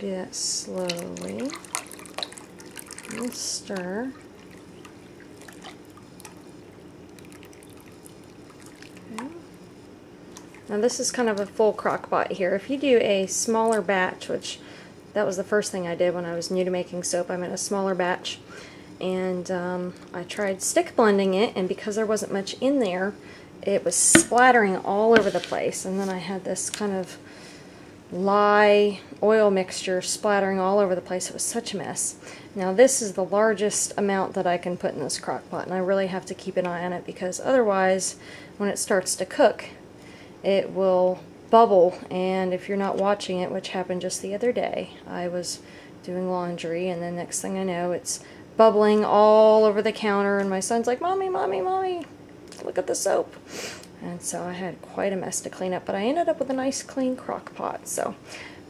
do that slowly. And stir. Okay. Now this is kind of a full crock pot here. If you do a smaller batch, which that was the first thing I did when I was new to making soap, I made a smaller batch, and I tried stick blending it, and because there wasn't much in there, it was splattering all over the place, and then I had this kind of lye oil mixture splattering all over the place. It was such a mess. Now this is the largest amount that I can put in this crock pot, and I really have to keep an eye on it, because otherwise when it starts to cook it will bubble, and if you're not watching it, which happened just the other day, I was doing laundry and then next thing I know it's bubbling all over the counter, and my son's like, "Mommy, Mommy, Mommy, look at the soap." And so I had quite a mess to clean up, but I ended up with a nice clean crock pot. So,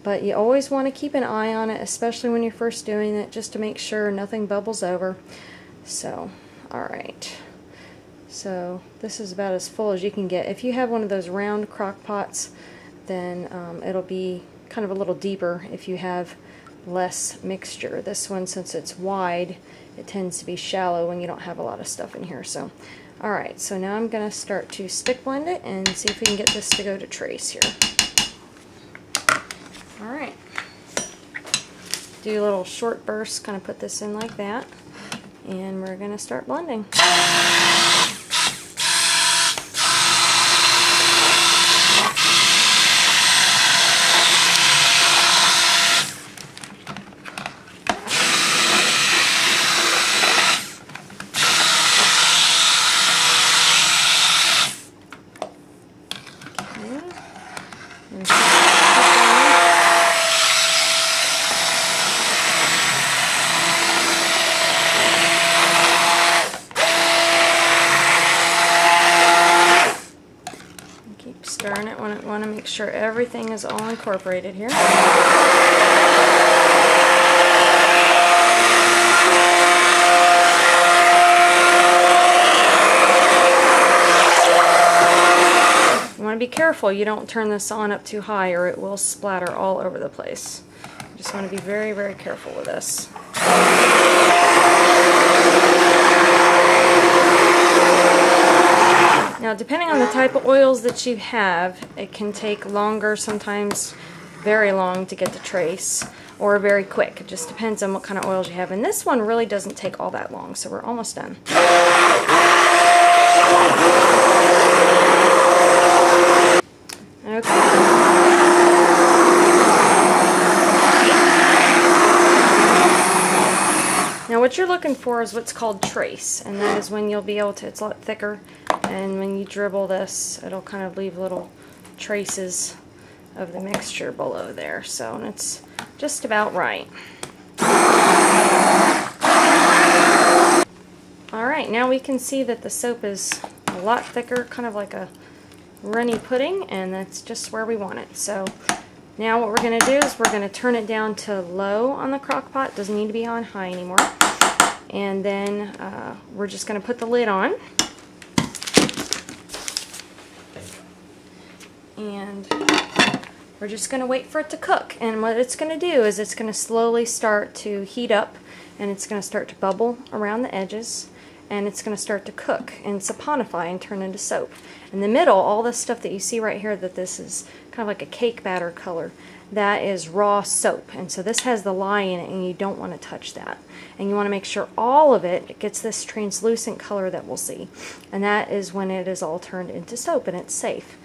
but you always want to keep an eye on it, especially when you're first doing it, just to make sure nothing bubbles over. So, alright. So this is about as full as you can get. If you have one of those round crock pots, then it'll be kind of a little deeper if you have less mixture. This one, since it's wide, it tends to be shallow when you don't have a lot of stuff in here. So, alright, so now I'm going to start to stick blend it and see if we can get this to go to trace here. Alright. Do a little short burst, kind of put this in like that, and we're going to start blending. Keep stirring it. Want to make sure everything is all incorporated here. Be careful you don't turn this on up too high or it will splatter all over the place. You just want to be very, very careful with this. Now, depending on the type of oils that you have, it can take longer, sometimes very long to get the trace, or very quick. It just depends on what kind of oils you have. And this one really doesn't take all that long, so we're almost done. Okay. Now what you're looking for is what's called trace, and that is when you'll be able to, it's a lot thicker, and when you dribble this, it'll kind of leave little traces of the mixture below there. So, and it's just about right. Alright, now we can see that the soap is a lot thicker, kind of like a runny pudding, and that's just where we want it. So now what we're going to do is we're going to turn it down to low on the crock pot. Doesn't need to be on high anymore. And then we're just going to put the lid on. And we're just going to wait for it to cook. And what it's going to do is it's going to slowly start to heat up, and it's going to start to bubble around the edges, and it's going to start to cook and saponify and turn into soap. In the middle, all this stuff that you see right here, that this is kind of like a cake batter color, that is raw soap. And so this has the lye in it, and you don't want to touch that. And you want to make sure all of it gets this translucent color that we'll see. And that is when it is all turned into soap and it's safe.